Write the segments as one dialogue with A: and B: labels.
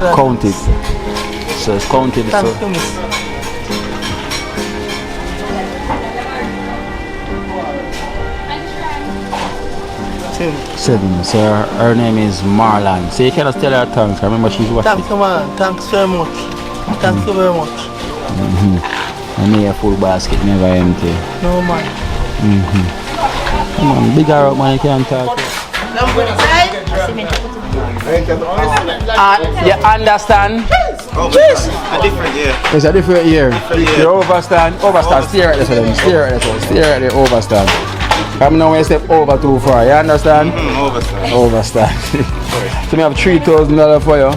A: Counted. So it's counted.
B: Thanks
A: So.
B: to miss.
A: Seven. So her name is Marley. So you cannot tell her thanks. I remember she's watching.
B: Thanks, man. Thanks very much. Thank you very much.
A: And me a full basket never empty.
B: No, man.
A: Come on, big her up, man. You can't talk. You understand?
C: Cheers! A different year.
A: It's a different year. You overstand. Stare at this one. Stare at this one. Stare at the overstand. Come now when you step over too far. You understand? Overstand. So we have $3,000 for you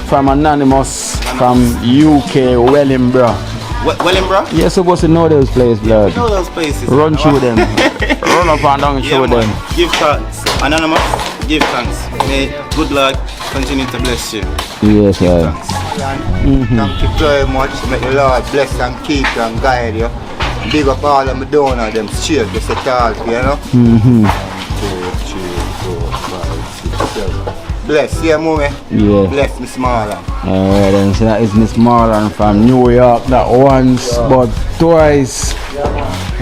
A: from Anonymous from UK Wellingborough.
C: Wellingborough?
A: You're supposed to know those places, blood.
C: Know those places.
A: Run through them. Run up and down through them.
C: Give thanks. Anonymous, give thanks. May good luck continue to bless you.
A: Yes, sir.
D: Thank you very much. May the Lord bless and keep you and guide you. Big up all of my donors, them straight to set all, you know? 1, 2, 3, 4, 5, 6, 7. Bless, yeah, mommy?
A: Yeah.
D: Bless Miss Marlon.
A: Alright, then so that is Miss Marlon from New York, not once but twice.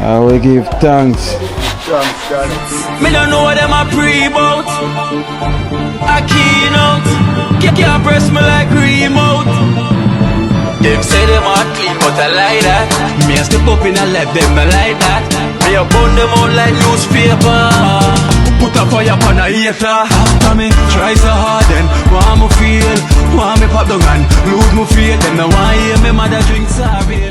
A: I will give thanks.
E: Me don't know what them a pre about. A keynote can't press me like remote. Them say them a clean but I like that. Me a step up in a left them I like that. Me a burn them out like newspaper. Put a fire upon a hater. After me try so hard then want me feel, want me pop down and lose me faith. Them no want hear me mother drink sorry.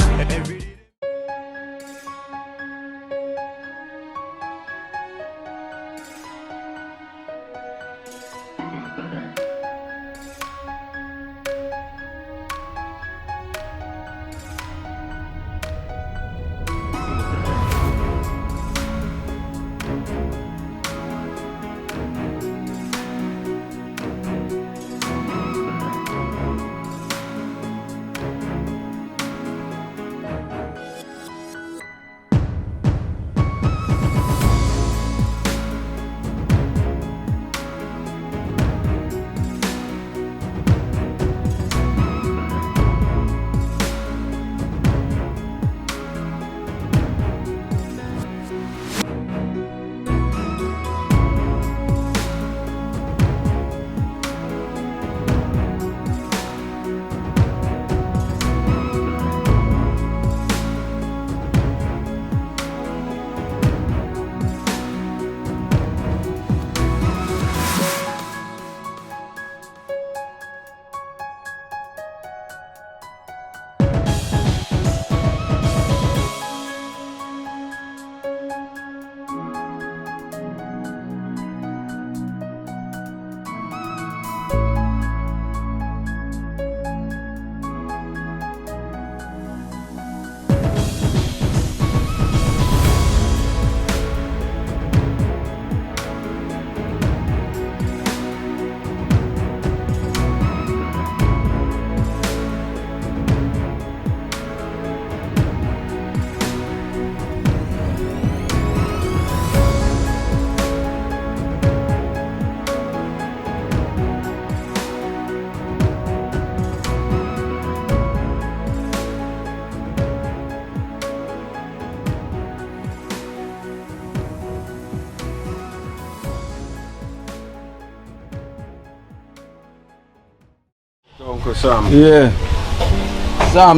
C: Uncle Sam.
A: Yeah.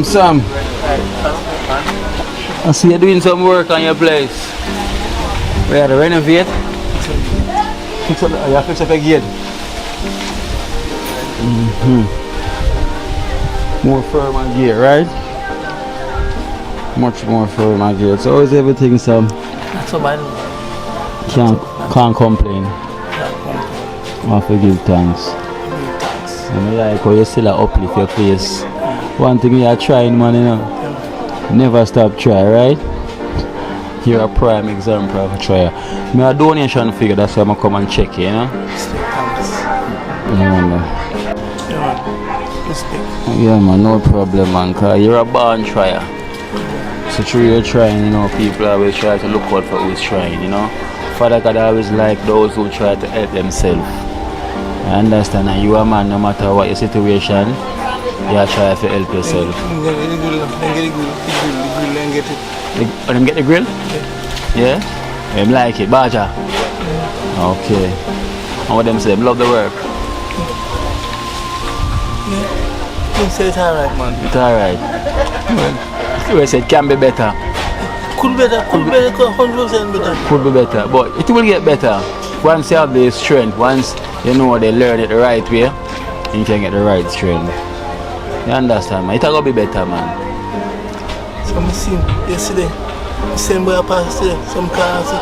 A: Sam. I see you doing some work on your place. We had to renovate. Fix up a gate. More firm and gate, right? Much more firm and gate. So how is everything, Sam?
B: Not so bad.
A: Can't complain. I have to give thanks. And I like how you still uplift your face. One thing you are trying, man, you know. Never stop try, right? You're a prime example of a tryer. Me a donation figure, that's why I'm come and check you, you know? Yeah, man, no problem, man, cause you're a born tryer. So through your trying, you know, people always try to look out for who's trying, you know? Father God always like those who try to help themselves. I understand. And you a man, no matter what your situation, you try to help yourself.
B: Then get the grill, then get it.
A: Let them get the grill? Yeah? Them like it, Baja? Okay. And what them say? Them love the work?
B: Yeah. You say it's alright, man.
A: It's alright. You said it can be better.
B: Could be better, 100% better.
A: Could be better, but it will get better. Once you have the strength, once you know they learn it the right way, you can get the right strength. You understand, man? It'll be better, man.
B: So I see yesterday, the same boy passed there, some car say,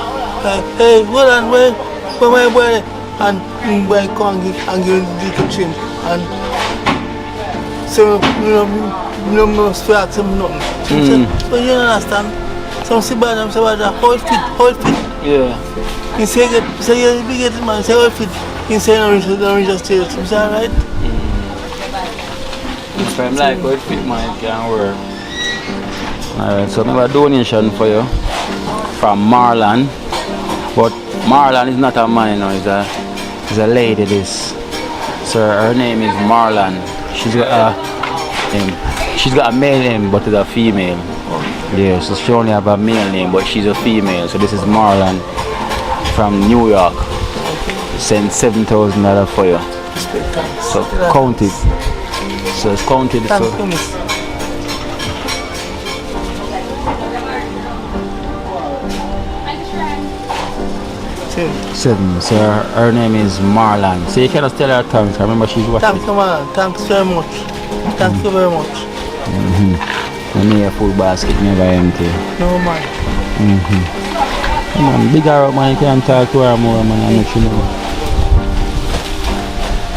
B: hey, hold on, where my boy? And the boy come and give him the little change. And so, no must ask him nothing. So you understand? Some say bad, some say bad, hold fit.
A: Yeah.
B: He say you're the biggest man, say hold fit. He say no, just tell you, is that right?
A: If I'm like hold fit, man, it can work. Alright, so I have a donation for you from Marlon. But Marlon is not a man, you know, it's a lady this. So her name is Marlon. She's got a male name but it's a female. Yeah, so she only have a male name but she's a female. So this is Marlon from New York. Send $7,000 for you. So count it. So it's counted. Seven. So her name is Marlon. So you can just tell her thanks. I remember she's watching.
B: Thanks, man. Thanks very much. Thank you very much.
A: And me a full basket never empty.
B: No, man.
A: Come on, big her up, man. You can talk to her more, man. I know you know.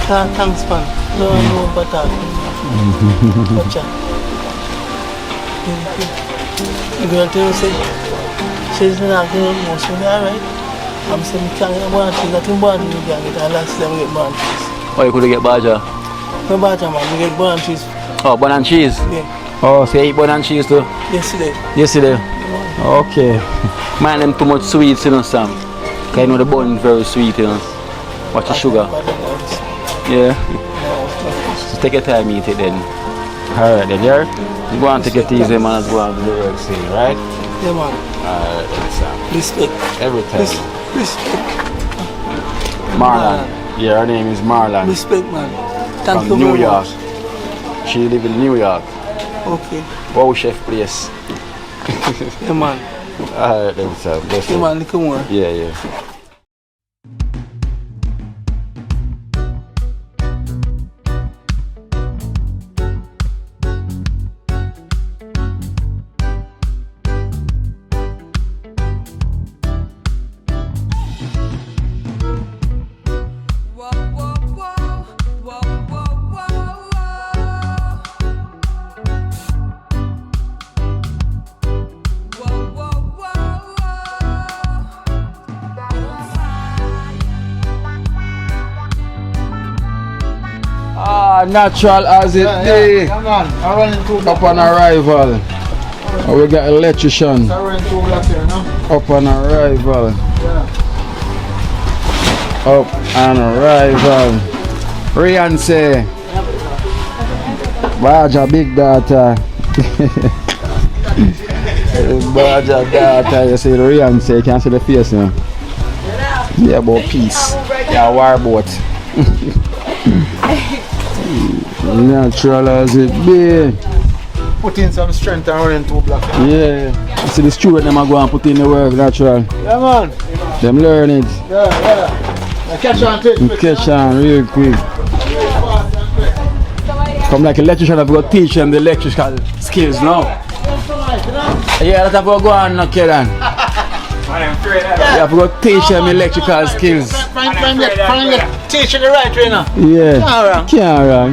B: Thanks, man. No, but that. Gotcha. You're going to say, she's not going to most of me, alright? I'm saying, I can't get branches. Nothing branches you can get. And last time we get branches.
A: Oh, you could get badger?
B: No badger, man. We get branches.
A: Oh, bun and cheese?
B: Yeah.
A: Oh, so you eat bun and cheese too?
B: Yesterday.
A: Yeah. Okay. Mind them too much sweets, you know, Sam. Because you know the bun is very sweet, you know. Watch the sugar. Yeah. So take your time, eat it then. Alright then, yeah? You go and take it easy, man, as well as the work say, right?
B: Yeah, man.
A: Alright then, Sam.
B: Respect.
A: Every time.
B: Respect.
A: Marlon. Yeah, her name is Marlon.
B: Respect, man. Thank
A: From
B: you
A: New
B: very
A: York.
B: much.
A: She live in New York.
B: Okay.
A: Wow, chef place.
B: Yeah, man.
A: Alright then, Sam.
B: Yeah, man. Look more.
A: Yeah. Natural as it be.
D: Come on, I run into
A: Up on arrival. We got electrician.
D: I run into black here, no?
A: Up on arrival.
D: Yeah.
A: Up on arrival. Rianse. Baja big data. Baja data. You see the Rianse. You can't see the face now. Yeah, about peace. Yeah, war boat. Natural as it be.
D: Put in some strength and run into black.
A: Yeah. You see the student them are going to put in the work natural.
D: Yeah, man.
A: Them learn it.
D: Yeah. Catch on to it.
A: Catch on real quick. Come like electrician, I've got to teach them the electrical skills now. Yeah, that's how I go on now, Kedan. You have to teach them electrical skills.
D: Find teaching the right way now.
A: Yeah. Can't wrong.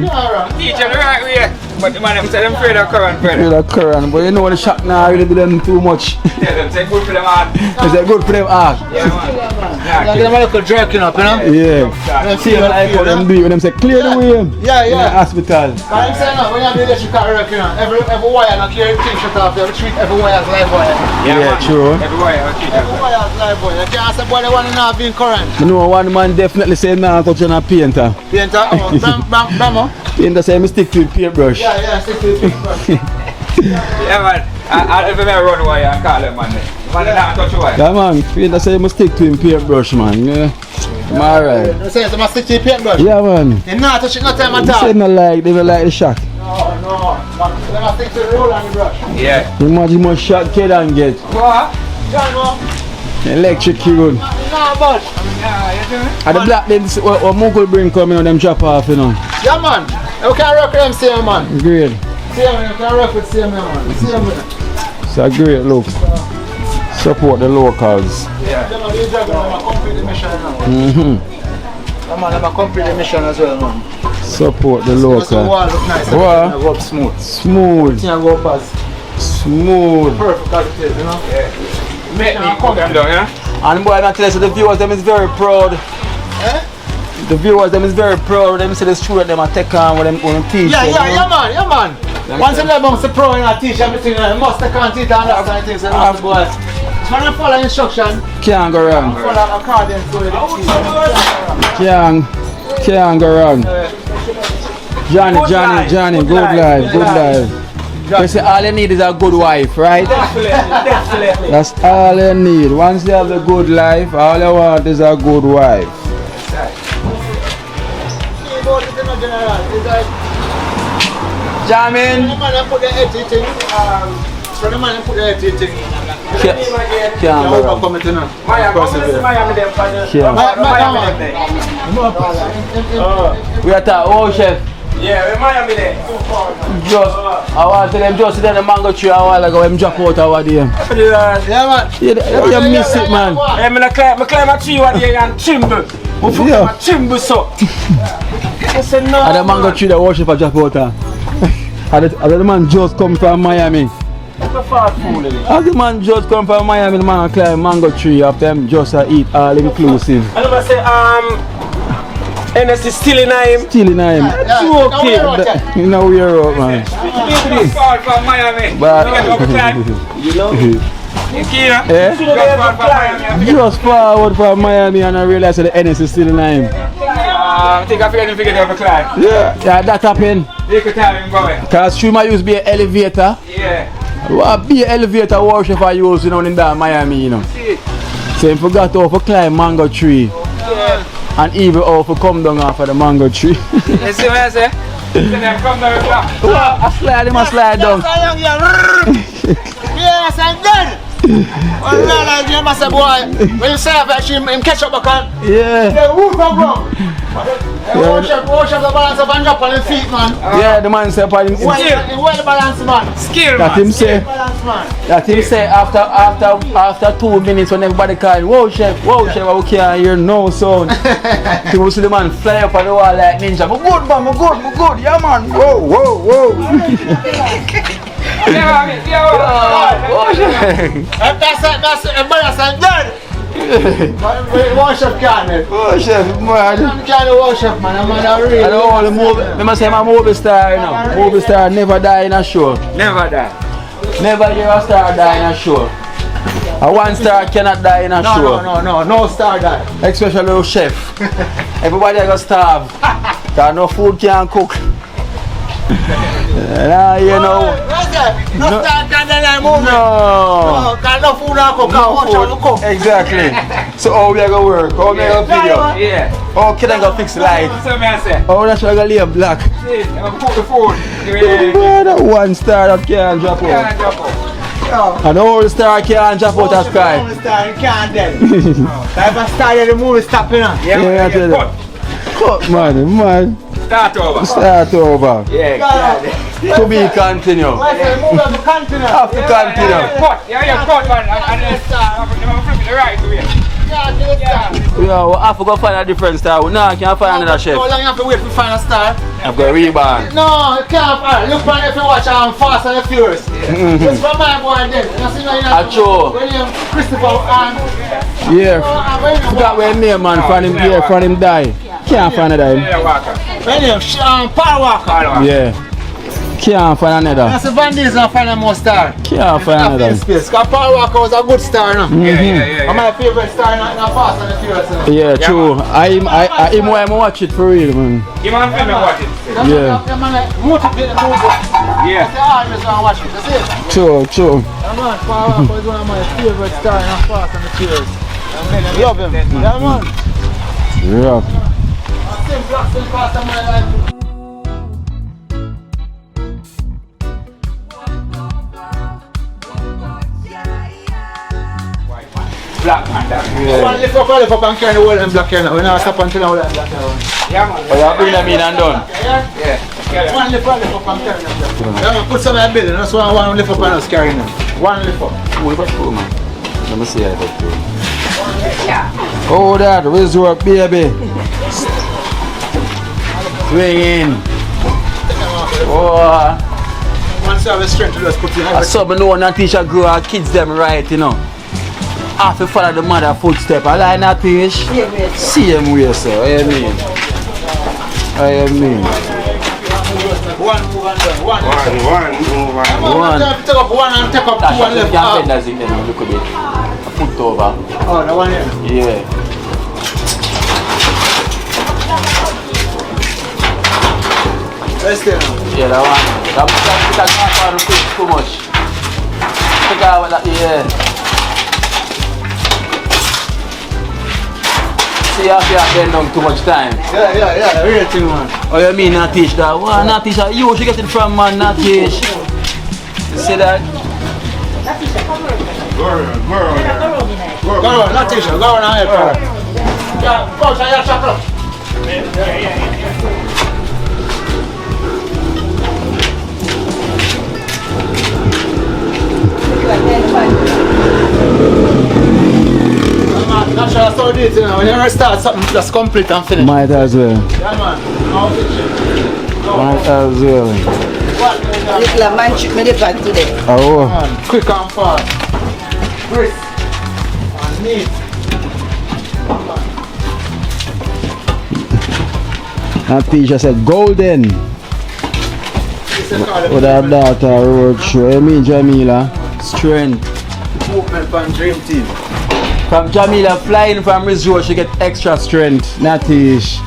F: Teach them the right way. But the man them say them afraid of current, brother.
A: Afraid of current, but you know the shop now really do them too much.
F: Yeah, them say good for them heart.
A: They say good for them heart.
F: Yeah, man.
B: Get them a little jerking up, you know?
A: Yeah. See like how them do it when them say clear the way.
B: Yeah,
A: In the
B: yeah.
A: hospital.
B: I'm saying now, when you do the electrical work, you know, every wire, not clear the t-shirt off, you treat every wire as live wire.
A: Yeah, true.
F: Every wire, I treat
B: Every wire as live wire. You can't say, boy, the one not being current.
A: You know one man definitely say nah go to a painter.
B: Painter, Bamo.
A: Painter say me stick to the paintbrush.
B: Yeah, stick to the paintbrush.
F: Yeah, man. I if I run wire, I call them, man. Man, not touch the wire.
A: Yeah man, painter say me stick to him paintbrush man. Yeah. I'm alright.
B: You say you must stick to the paintbrush?
A: Yeah man.
B: You're not touching no time at
A: They
B: all.
A: say no like, they don't like the shock.
B: No. You must stick to the roll and the brush.
F: Yeah.
A: Imagine how much shot kid and get.
F: What?
A: Electric keyboard.
B: No, but.
F: Yeah, you doing?
A: And the black them what Mughal bring coming on them drop off, you know.
B: Yeah, man. You can rock with them same, man.
A: Great.
B: Same, you can rock with same, man. Same, man.
A: It's a great look. Support the locals.
B: Yeah, man, these are going to complete the mission now. Yeah, man, I'm going to complete the mission as well, man.
A: Support the
B: So
A: local.
B: the wall look nice.
A: What?
B: Everything go up smooth.
A: Smooth.
B: Everything go up as
A: Smooth.
B: perfect as it is, you know?
F: Make me put them down, yeah?
A: And boy, I'm telling you, the viewers them is very proud.
B: Eh?
A: The viewers them is very proud. Them say the student them a take on what them teach.
B: Yeah,
A: them,
B: yeah,
A: you
B: yeah,
A: know?
B: man, yeah, man. Once you learn about the pro and I teach everything, you must take on teach and that kind of things, you know, boy. When you follow instruction,
A: Can't go wrong.
B: follow according to the teaching.
A: Can't go wrong. Johnny, good life. They say all you need is a good wife, right?
F: Definitely.
A: That's all you need. Once you have a good life, all you want is a good wife. Jamming.
B: The man put the editing, so the man put the editing.
A: Can't go wrong.
B: Come to now.
F: Miami them,
A: We are talking, oh chef.
F: yeah, we Miami there.
A: I want to them just the mango tree a while ago, them drop out over there.
B: Yeah, man.
A: You miss it, man.
F: Hey, me climb a tree one day and chimble.
A: Yeah.
F: Chimble so. I said no.
A: And the mango tree that worship a drop out. And the man just come from Miami. As the man just come from Miami, the man climb mango tree after them just eat all inclusive.
F: I never say NS is still in him.
A: Still in him.
B: Okay.
A: You know we're out, man.
F: Far from Miami.
A: But
F: You know? Kino?
A: eh? Just forward from Miami and I realized that the NS is still in him.
F: I think I figured to have a climb.
A: Yeah, that happened.
F: You could tell him going.
A: Because she might used to be an elevator.
F: Yeah.
A: What be an elevator worship I use, you know, in that Miami, you know. So he forgot how to climb mango tree.
F: Yeah.
A: And even how to come down off of the mango tree.
F: You see what I say? Then come down the block.
A: I slide down.
B: Yes, I'm dead. Well, you must say, boy, when you say that, him catch up back on.
A: Yeah.
B: The roof of wrong. Worship the balance of and drop on the feet, man.
A: Yeah, the man said,
B: Well balanced, man.
F: Skill,
A: that him say,
B: Balance, man.
A: that him say after 2 minutes when everybody call, whoa chef, we can't hear no sound. He will see the man fly up on the wall like ninja. I'm good, man, I'm good, yeah man. Whoa.
B: That's it, balance dead. Worship can't.
A: Oh chef, man.
B: You can't worship, man. I'm not real.
A: I don't want to move. I must say, I'm a movie star, you know. Movie star never die in a show.
F: Never die.
A: Never hear a star die in a show. A one star cannot die in a show.
B: No star die.
A: Especially a chef. Everybody got starve. Cause no food can cook. You know.
B: Right there. No star can die movie.
A: No.
B: Cause no food and cook.
A: No food. Exactly. So how we gonna work? How we gonna video?
F: Yeah.
A: How can I go fix the light?
F: So me I say.
A: How that's gonna lay black?
F: I'm cook the food.
A: That one star that can't drop out.
F: Can't drop out.
A: And the whole star can't drop out of sky.
B: The star can't dead. If I started the movie stopping on.
A: Yeah, I tell you. Cut, man.
F: Start over.
A: Start over.
F: Yeah.
A: To be continue.
B: I said the movie have to continue.
A: Have to continue.
F: Cut. Yeah, cut man. And then start. I'm flipping the right way.
A: Yeah, we have to go find a different star. No, I can't find another chef.
B: How long you have to wait to find a star?
A: I've got a rebound.
B: No, you can't. Look man, if you watch Fast and the Furious. It's from my boy then. You see now you
A: Acho.
B: when you Christopher
A: Yeah. Forgot where name man from him here, from him die. Can't find another.
B: when you Paul Walker.
A: Yeah. Can't find another.
B: That's the Van Diesel find a more star.
A: Can't find another.
B: Space. Because Paul Walker was a good star, no?
F: Yeah.
B: And my favorite star in Fast and the Furious.
A: Yeah, true. I'm watch it for real, man.
F: You man film and watch it.
A: Yeah.
B: Motivate the movie.
F: Yeah.
B: That's the always want to watch it. That's it.
A: True.
B: Man, Paul Walker is one of my favorite stars in Fast and the Furious. Love him. Yeah, man.
A: Yeah.
B: Simple fast and my life.
F: Black man, that.
B: One lift up and carry the whole and black here now. We not stop until the whole and black here.
F: Yeah, man.
A: Oh, you bring them in and done.
F: Yeah.
B: One lift up and carry them. Yeah, man, put some in the building. That's why one lift up and us carrying them. One lift up.
A: What about you, man? Let me see how it goes. Oh, that resort, baby. Swing in. Oh.
B: Once you have a strength, you just put it in.
A: I saw me know and teach her grow our kids them right, you know. I have to follow the mother footstep. I like that fish. Same way, sir. I mean.
B: One move and done. One
D: move and
A: One.
B: Take up one and take up two and
A: That's
B: left
A: the
B: up.
A: fenders in there now. Look at it. A foot over.
B: Oh, the one here.
A: Yeah.
B: Let's stay now.
A: Yeah, that one. That's too much. Take out with that, yeah. See, you have to bend down too much time.
B: Yeah, real thing, man.
A: Oh, you mean not teach that? Well, not teach that. You should get it from man, not teach. You see that?
B: Go on, not teacher. Go on and help her. Yeah, coach, I got chocolate. Not sure that's how it is, you know. When you start something that's complete and finished.
A: Might as well.
B: Yeah, man. Now finish.
A: Might as well.
G: Little man shoot me the bag today.
A: Oh.
B: Man, quick and fast. Crisp. And neat.
A: That teacher said golden. With our daughter road show. You mean Jamila? Strength.
B: Movement from Dream Team.
A: From Jamila flying from resort, she get extra strength. Natish.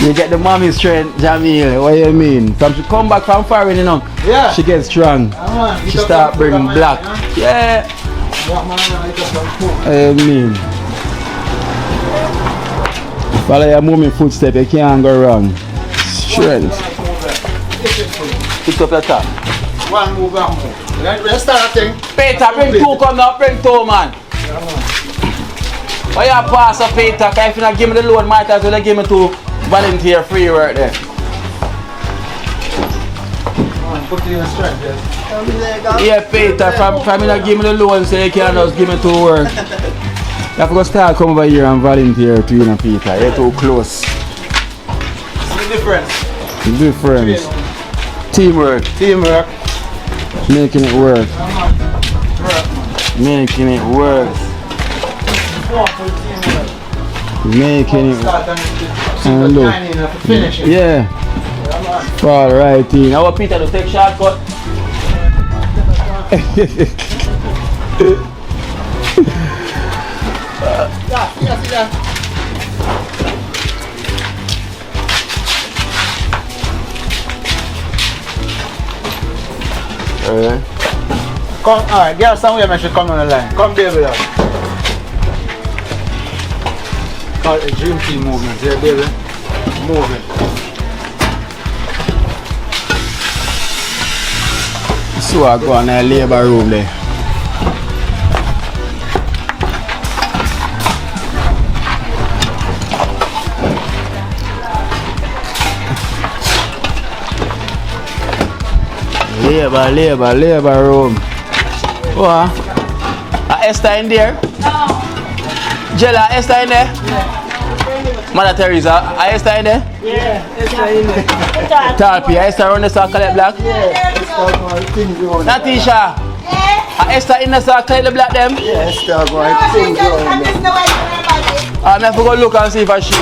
A: You get the mommy strength, Jamila. What you mean? From she come back from foreign, you know.
B: Yeah.
A: She gets strong.
B: Man,
A: She start bringing black. Yeah. I mean. Follow your mommy footstep, you can't go wrong. Strength. Pick up your top.
B: One move and move. Let's start a thing.
A: Peter, bring two, come now, bring two, man. Why you pass up, Peter? Because if you not give me the loan, might as well give me two volunteer free work there.
B: Put it in a strength, yes.
A: Yeah, Peter, from you not give me the loan, so you can't just give me two work. You have to go start come over here and volunteer to you and Peter. You're too close.
B: See the difference?
A: Difference. Teamwork.
B: Teamwork.
A: Making it work. Making it work. Making it and look.
B: Finish it.
A: Yeah. Fall right in. Our Peter to take shortcut.
B: Come, alright, get somewhere I should come on the line. Come baby love. Call it Dream Team movement, yeah baby. Moving.
A: So I go in the labor room there. Labor room. What? Esther in there?
G: No.
A: Jella, Esther in there? Mother Teresa, are Esther in there?
B: Yeah, Esther in there.
A: Talpi, Esther on the saw collect black? Natisha, are Esther in the saw collect the black them?
D: Yeah, Esther going to sing
A: I'm going to go look and see if I see.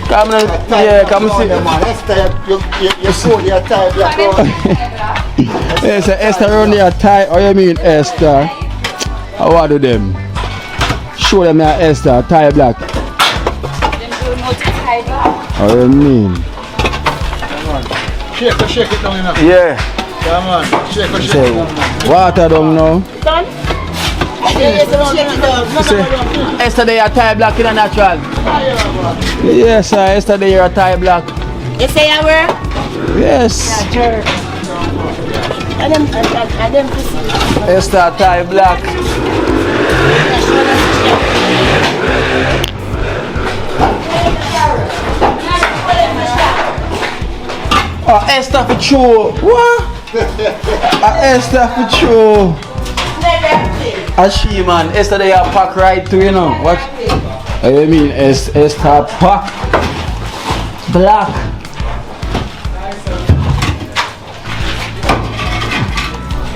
A: Come on, yeah, come see.
D: Esther, you show your tie black on.
A: Yes, Esther on your tie. Oh, you mean Esther? How do them? Show them your Esther, tie black. How you mean?
B: Shake it down enough.
A: Yeah.
B: Come on, shake it down.
A: Water down now.
G: Done? Shake it down.
A: Esther, they are tie black in a natural. Yes, sir. Esther, they are tie black.
G: You say I wear?
A: Yes.
G: I them to see.
A: Esther, tie black. Oh, Esther for true. What? Esther for true. A she man, Esther they are pack right too, you know. What? I mean Esther pack black.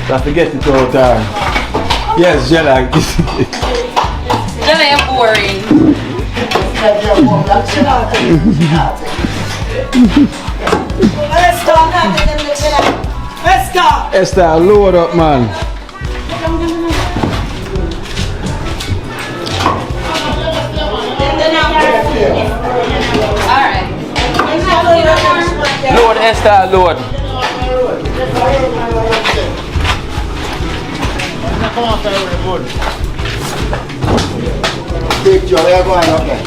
A: I forget it all the time. Yes, Jella.
H: Jella, you're boring.
A: Esther, load up, man.
H: Alright.
A: Load, Esther, load.
D: Big Joe, where you going up there?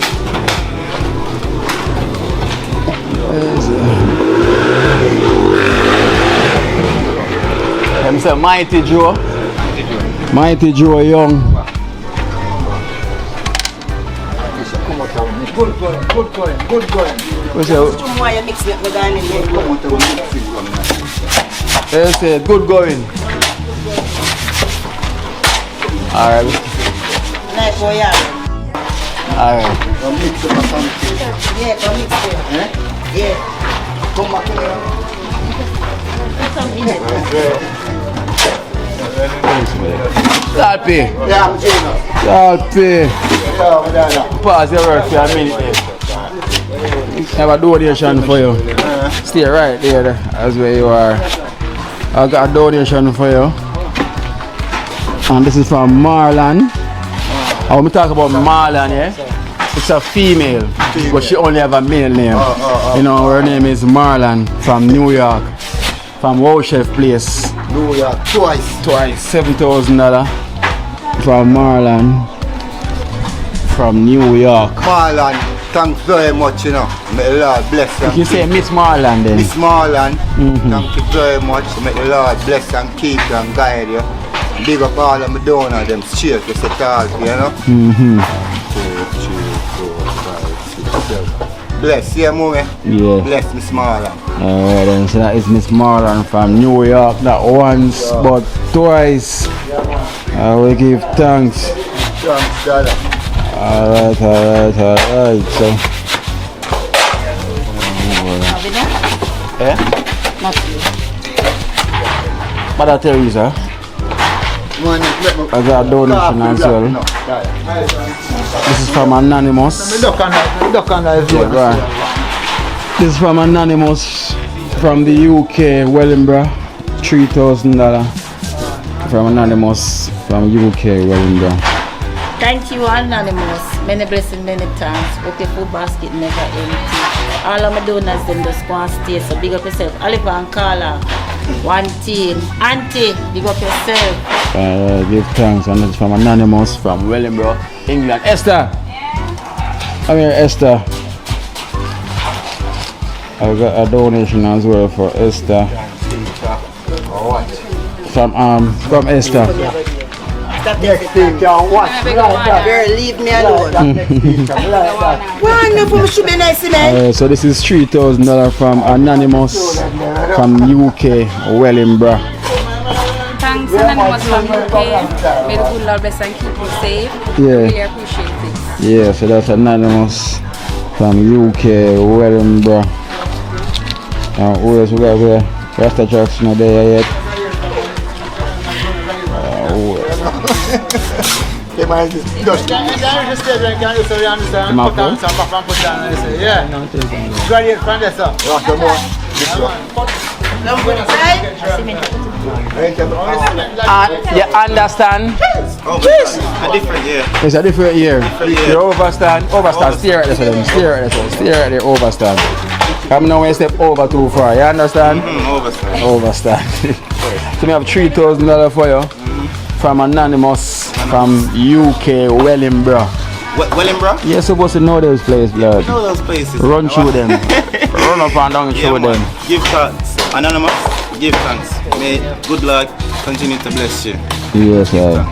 A: Them say Mighty Joe. Mighty Joe Young.
B: Good going.
A: What's that?
G: Why you mix it with the
A: They say good going. Alright.
G: Like for you.
A: Alright.
G: Yeah, come mix it. Yeah.
D: Come back here.
A: Talpi.
D: Yeah, I'm saying that.
A: Talpi.
D: Yeah,
A: Pause your work for a minute there. Have a donation for you. Stay right there as where you are. I got a donation for you. And this is from Marlon. I want to talk about Marlon, yeah? It's a female, but she only have a male name. You know, her name is Marlon from New York. From Wow Chef Place.
D: New York, twice.
A: $7,000 from Marlon from New York.
D: Marlon, thanks very much, you know. May the Lord bless
A: You
D: and
A: can say Miss Marlon then.
D: Miss Marlon, thank you very much. May the Lord bless and keep you and guide you. Big up all of my donors, them straight to set all, you know. 2, 3, 4, 5, 6, 7. Bless, yeah, mommy.
A: Yeah.
D: Bless Miss Marlon.
A: Alright then, so that is Miss Marlon from New York. Not once, but twice. I will give thanks.
D: Thanks, brother.
A: Alright. So. Yeah? Mother Teresa. I got a donation as well. This is from Anonymous. This is from Anonymous from the UK, Wellingborough. $3,000 from Anonymous from UK, Wellingborough.
G: Thank you, Anonymous. Many blessings, many thanks. Hope your food basket never empty. All of my donors them just go and stay. So big up yourself. Oliver and Carla. One team. Auntie, big up yourself.
A: Give thanks, and it's from Anonymous from Wellingborough, England. Esther! Come here, Esther. I got a donation as well for Esther. From Esther.
D: Next thing, can't watch.
G: Girl, leave me alone. Why no for me should be nice, man?
A: So this is $3,000 from Anonymous from UK, Wellingborough.
H: Thanks, Anonymous from UK. May the good Lord bless and keep you safe. Really appreciate it.
A: Yeah, so that's Anonymous from UK, Wellingborough. Who else we got here? Rasta Jackson not there yet.
D: Yeah, man, just graduate from there, sir.
A: You understand?
C: Oh, a different year.
A: It's a different year.
C: year.
A: You overstand, stare at this of them, stare at the overstand. Come now when you step over too far, you understand?
C: Overstand.
A: Overstand. So we have $3,000 for you from Anonymous from UK, Wellingborough.
C: Wellingborough?
A: You're supposed to know those places, blood.
C: Know those places.
A: Run through them. Run up and down through them.
C: Give thanks. Anonymous, give thanks. May good luck continue to bless you.
A: Yes, sir.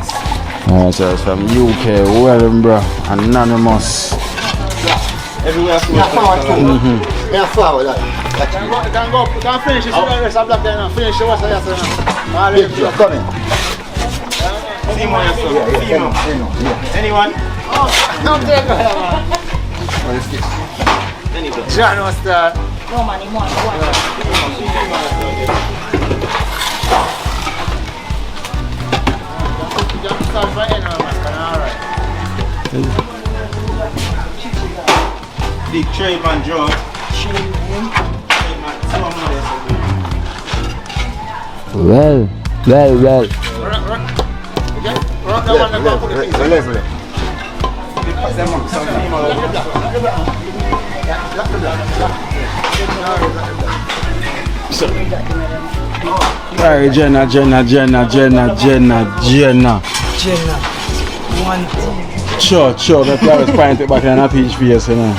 A: So it's from UK, Wellingborough, Anonymous.
C: Everywhere.
D: Yeah, forward.
B: Can finish it. Finish the what's that?
D: Coming.
C: Anyone?
B: John was the
G: No money, more.
C: Big Trey Van Joe.
A: Well. Alright, Jenna. Sure, that guy was pointing back in a peach face, you know.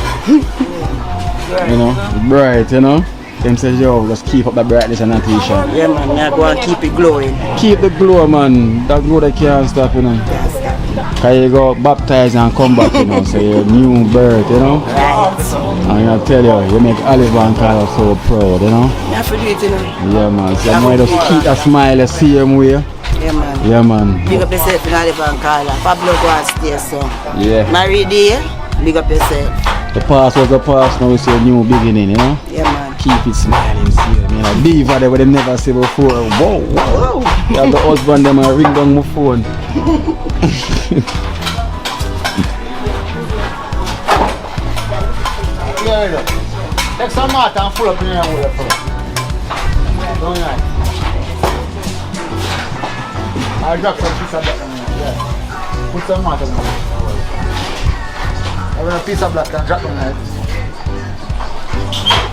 A: You know, bright, you know. Them says, yo, just keep up the brightness and that t-shirt.
I: Yeah, man, I go and keep it glowing.
A: Keep the glow, man. That glow that can't stop, you know. Cause you go baptize and come back, you know. So you're new birth, you know.
I: Right.
A: And I tell you make Oliver and Kyle so proud, you know.
I: You have to do it, you know.
A: Yeah, man. So I'm going to keep a smile the same way.
I: Yeah, man.
A: Yeah, man.
I: Big up yourself in Oliver and Carla. Pablo go and stay, so.
A: Yeah.
I: Married there, big up yourself.
A: The past was the past, now we see a new beginning, you know.
I: Yeah, man.
A: Keep it smiling, see it. You know, beaver there what they never see before. Whoa. You have the husband them and ring down my phone.
B: take some water and full up in your water for don't you? I'll drop some piece of black in there, yeah. Put some water in there. I want a piece of black and drop in there.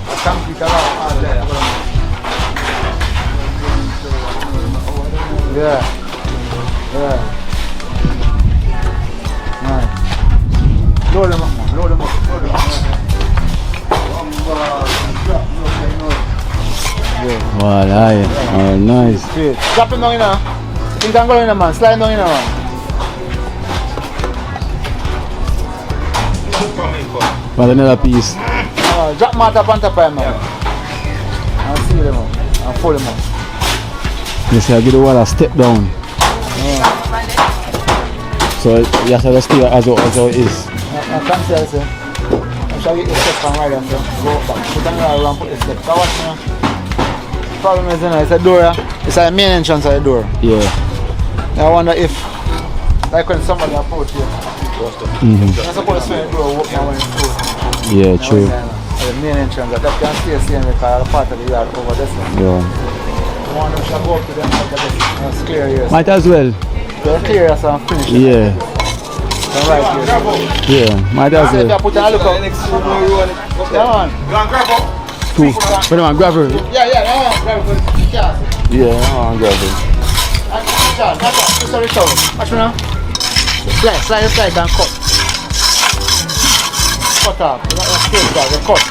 B: I can't pick it out there. Yeah. Right. Load them up, man.
A: Voila, oh, nice.
B: Drop him down in there. You can go in there, man. Slide down in there, man.
A: But another piece.
B: Drop him out on top of him, man. And see them up. And pull them up.
A: You see, I give the wall a step down. So you have to stay as it is.
B: I can't see it, sir. I'm sure you get the step from right and go back. Put them around, put the step. So watch me. Problem is, you know, it's a door. It's a main entrance of the door.
A: Yeah.
B: I wonder if, like when somebody approach you, you're supposed to see the door open when it's closed.
A: Yeah, true.
B: The main entrance, that can stay same because the part of the yard over this one.
A: Yeah.
B: I wonder if I go up to them because it's clear here.
A: Might as well.
B: They're clear as I'm finished.
A: Yeah.
B: Right here.
A: Yeah, might as
B: If you
A: well.
B: put a look up. Yeah, man.
C: You want grab up?
A: Two. Wait a minute, grab her.
B: Yeah, grab it.
A: Yeah, I want to grab her.
B: Sorry, watch me now. Slide and cut. Cut off. The cut.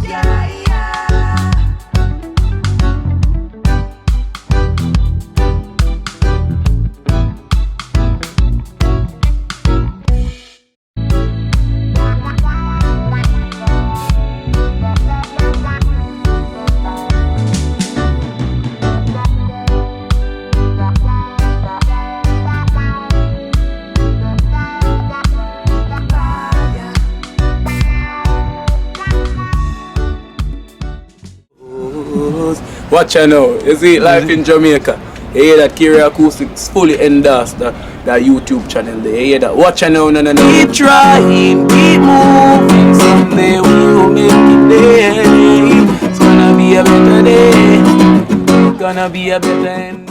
E: Yeah.
J: Watch out now. You see life in Jamaica. You hear that Kiri Acoustics fully endorsed that YouTube channel there. You hear that? Watch out now, no. Keep trying, keep moving. Someday we will make it there. It's gonna be a better day. It's gonna be a better end.